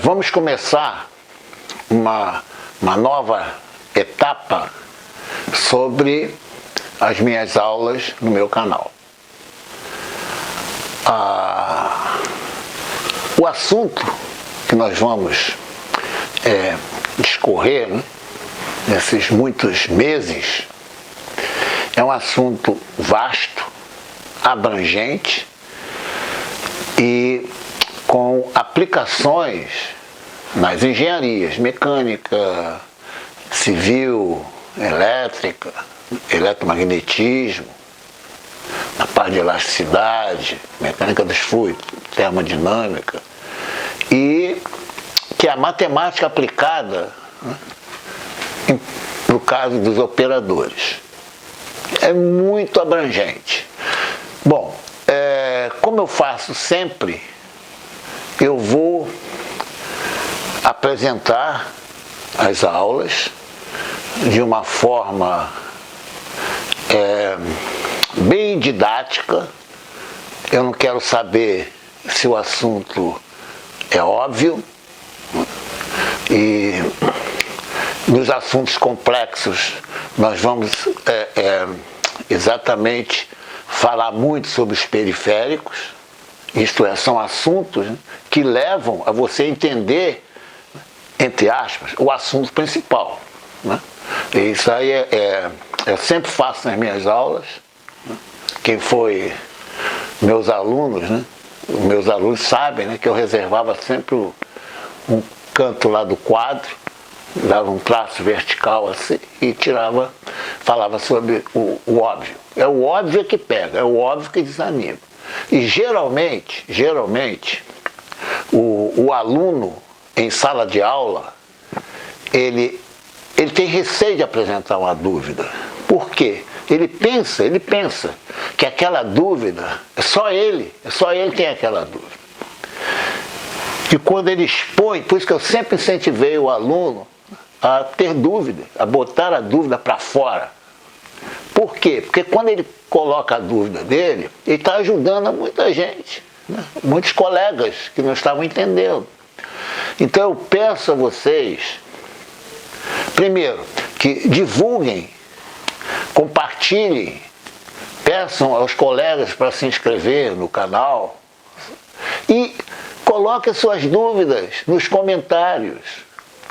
Vamos começar uma nova etapa sobre as minhas aulas no meu canal. O assunto que nós vamos discorrer, né, nesses muitos meses é um assunto vasto, abrangente e com aplicações nas engenharias mecânica, civil, elétrica, eletromagnetismo, na parte de elasticidade, mecânica dos fluidos, termodinâmica, e que é a matemática aplicada, né, no caso dos operadores. É muito abrangente. Bom, como eu faço sempre, eu vou apresentar as aulas de uma forma bem didática. Eu não quero saber se o assunto é óbvio, e nos assuntos complexos nós vamos exatamente falar muito sobre os periféricos. Isto é, são assuntos, né, que levam a você entender, entre aspas, o assunto principal, né? E isso aí eu sempre faço nas minhas aulas, né? Quem foi meus alunos, né? Os meus alunos sabem, né, que eu reservava sempre um canto lá do quadro, dava um traço vertical assim e falava sobre o óbvio. É o óbvio que pega, é o óbvio que desanima. E geralmente, o aluno em sala de aula, ele tem receio de apresentar uma dúvida. Por quê? Ele pensa que aquela dúvida, é só ele tem aquela dúvida. E quando ele expõe, por isso que eu sempre incentivei o aluno a ter dúvida, a botar a dúvida para fora. Por quê? Porque quando ele coloca a dúvida dele, ele está ajudando a muita gente, né? Muitos colegas que não estavam entendendo. Então eu peço a vocês, primeiro, que divulguem, compartilhem, peçam aos colegas para se inscrever no canal e coloquem suas dúvidas nos comentários.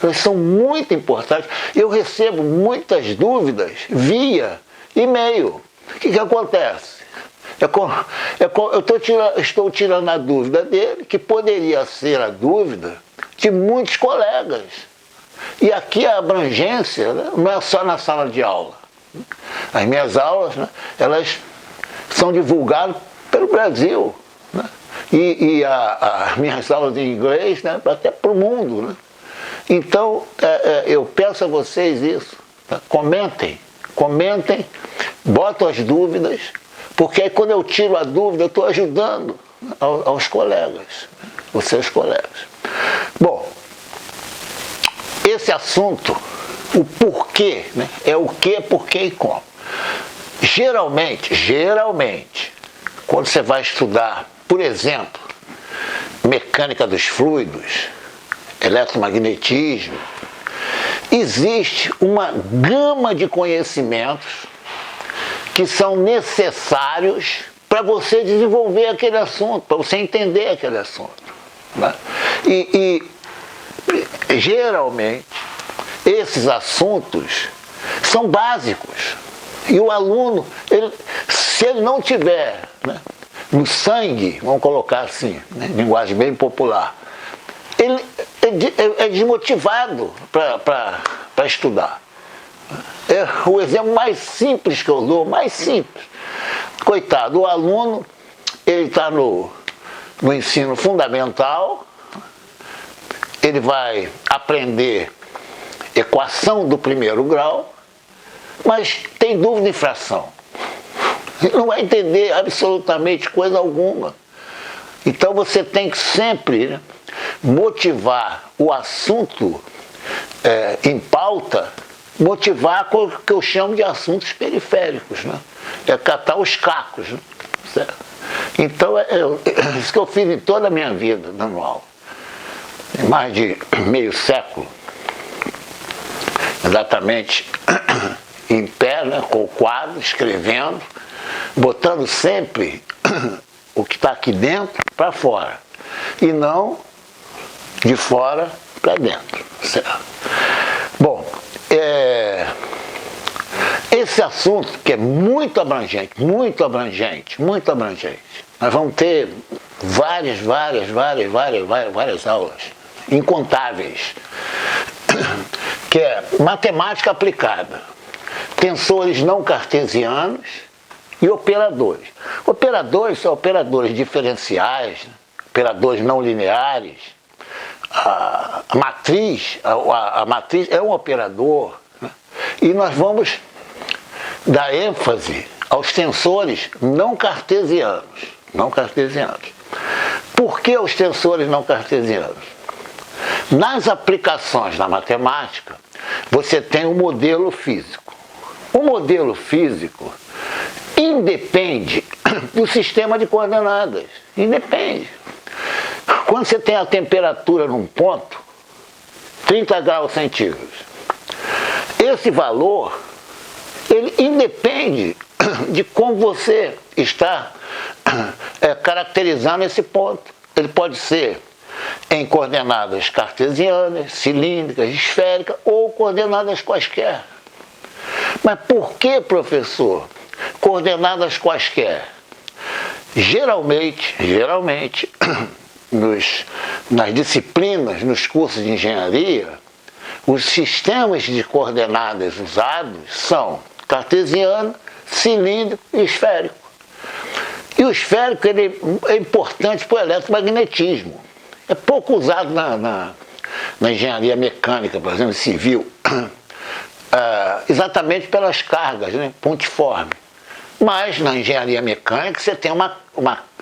Elas são muito importantes. Eu recebo muitas dúvidas via e-mail. O que acontece? Eu estou tirando a dúvida dele, que poderia ser a dúvida de muitos colegas. E aqui a abrangência, né, não é só na sala de aula. As minhas aulas, né, elas são divulgadas pelo Brasil, né? E as minhas aulas de inglês, né, até para o mundo, né? Então, eu peço a vocês isso, tá? Comentem, botam as dúvidas, porque aí quando eu tiro a dúvida, eu estou ajudando aos colegas, os seus colegas. Bom, esse assunto, o porquê, né, é o que, porquê e como. Geralmente, quando você vai estudar, por exemplo, mecânica dos fluidos, eletromagnetismo, existe uma gama de conhecimentos que são necessários para você desenvolver aquele assunto, para você entender aquele assunto, né? E geralmente esses assuntos são básicos e o aluno, se ele não tiver, né, no sangue, vamos colocar assim, né, linguagem bem popular, ele é desmotivado para estudar. O exemplo mais simples que eu dou, coitado, o aluno, ele está no ensino fundamental, ele vai aprender equação do primeiro grau, mas tem dúvida em fração. Ele não vai entender absolutamente coisa alguma. Então você tem que sempre, né, motivar o assunto em pauta, motivar com o que eu chamo de assuntos periféricos, né? É catar os cacos, né? Certo? Então, isso que eu fiz em toda a minha vida, dando aula. tem mais de meio século, exatamente em pé, né, com o quadro, escrevendo, botando sempre o que está aqui dentro para fora, e não de fora para dentro. Certo? Bom, esse assunto que é muito abrangente, muito abrangente, muito abrangente. Nós vamos ter várias aulas, incontáveis, que é matemática aplicada, tensores não cartesianos e operadores. Operadores são operadores diferenciais, operadores não lineares. A matriz é um operador, né? E nós vamos dar ênfase aos tensores não cartesianos. Não cartesianos. Por que os tensores não cartesianos? Nas aplicações da matemática, você tem um modelo físico. O modelo físico independe do sistema de coordenadas. Independe. Quando você tem a temperatura num ponto, 30 graus centígrados, esse valor, ele independe de como você está caracterizando esse ponto. Ele pode ser em coordenadas cartesianas, cilíndricas, esféricas ou coordenadas quaisquer. Mas por que, professor, coordenadas quaisquer? Geralmente, nas disciplinas, nos cursos de engenharia, os sistemas de coordenadas usados são cartesiano, cilíndrico e esférico. E o esférico ele é importante para o eletromagnetismo. É pouco usado na engenharia mecânica, por exemplo, civil, exatamente pelas cargas, né, pontiforme. Mas na engenharia mecânica você tem uma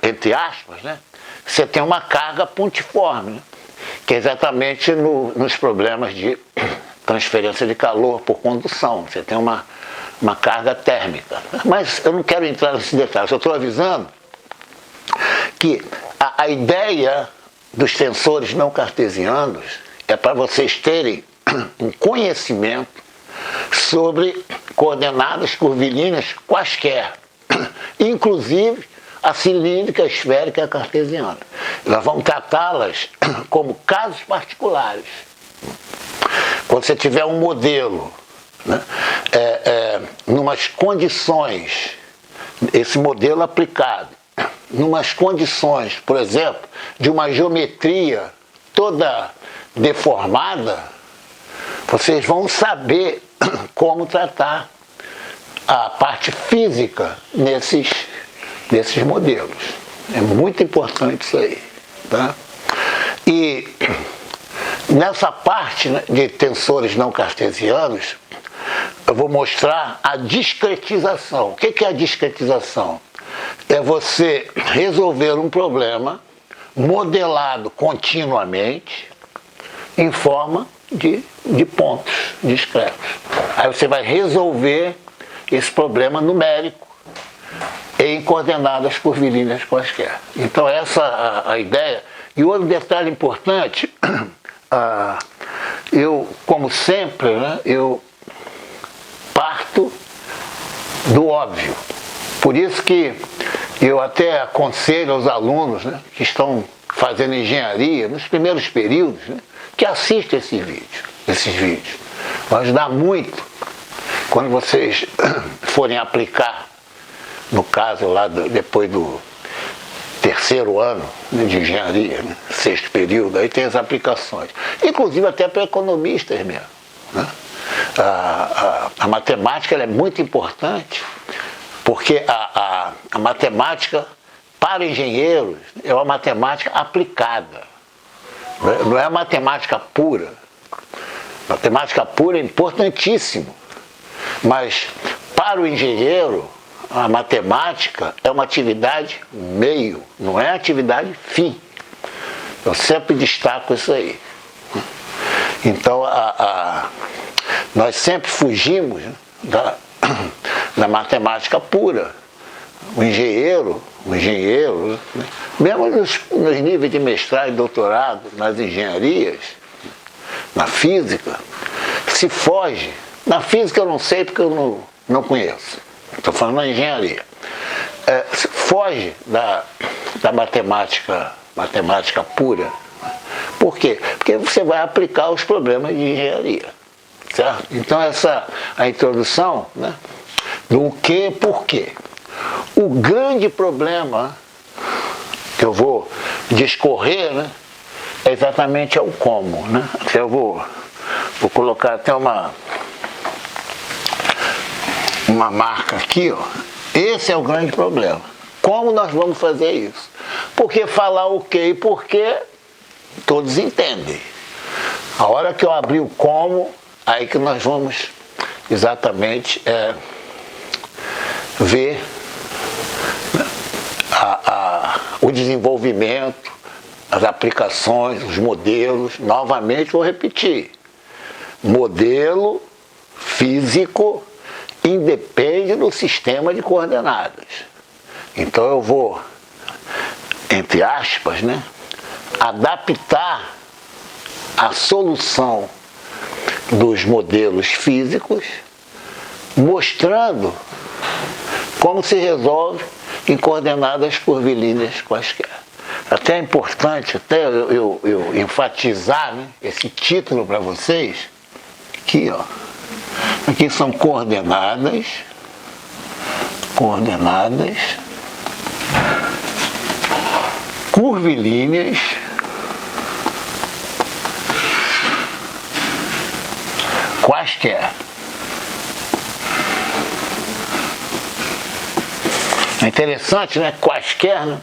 entre aspas, né, você tem uma carga pontiforme, né, que é exatamente nos problemas de transferência de calor por condução. Você tem uma carga térmica. Mas eu não quero entrar nesse detalhe, eu estou avisando que a ideia dos tensores não cartesianos é para vocês terem um conhecimento sobre coordenadas curvilíneas quaisquer, inclusive a cilíndrica, a esférica e a cartesiana. Nós vamos tratá-las como casos particulares. Quando você tiver um modelo, né, numas condições, esse modelo aplicado, numas condições, por exemplo, de uma geometria toda deformada, vocês vão saber como tratar a parte física nesses modelos. É muito importante isso aí. Tá? E nessa parte, né, de tensores não cartesianos, eu vou mostrar a discretização. O que é a discretização? É você resolver um problema modelado continuamente em forma de pontos discretos. Aí você vai resolver esse problema numérico em coordenadas curvilíneas quaisquer. Então essa a ideia. E outro detalhe importante, eu, como sempre, né, eu parto do óbvio. Por isso que eu até aconselho aos alunos, né, que estão fazendo engenharia nos primeiros períodos, né, que assistam esses vídeos. Vai ajudar muito quando vocês forem aplicar, no caso lá depois do terceiro ano, né, de engenharia, né, sexto período, aí tem as aplicações. Inclusive até para economistas mesmo. Né? A matemática ela é muito importante, porque a matemática para engenheiros é uma matemática aplicada. Não é a matemática pura. Matemática pura é importantíssimo, mas para o engenheiro a matemática é uma atividade meio, não é atividade fim. Eu sempre destaco isso aí. Então nós sempre fugimos da matemática pura. o engenheiro, né? Mesmo nos níveis de mestrado e doutorado, nas engenharias, na física, se foge. Na física eu não sei porque eu não conheço. Estou falando na engenharia. Se foge da matemática pura. Por quê? Porque você vai aplicar os problemas de engenharia. Certo? Então a introdução, né, do que e por quê. O grande problema que eu vou discorrer, né, é exatamente o como. Né? Eu vou colocar até uma marca aqui, ó. Esse é o grande problema. Como nós vamos fazer isso? Porque falar o que e por quê, todos entendem. A hora que eu abrir o como, aí que nós vamos exatamente ver o desenvolvimento, as aplicações, os modelos. Novamente vou repetir. Modelo físico independe do sistema de coordenadas. Então eu vou, entre aspas, né, adaptar a solução dos modelos físicos, mostrando como se resolve em coordenadas curvilíneas quaisquer. Até é importante eu enfatizar, né, esse título para vocês. Aqui, ó. Aqui são coordenadas curvilíneas quaisquer. É interessante, né? Quaisquer, né?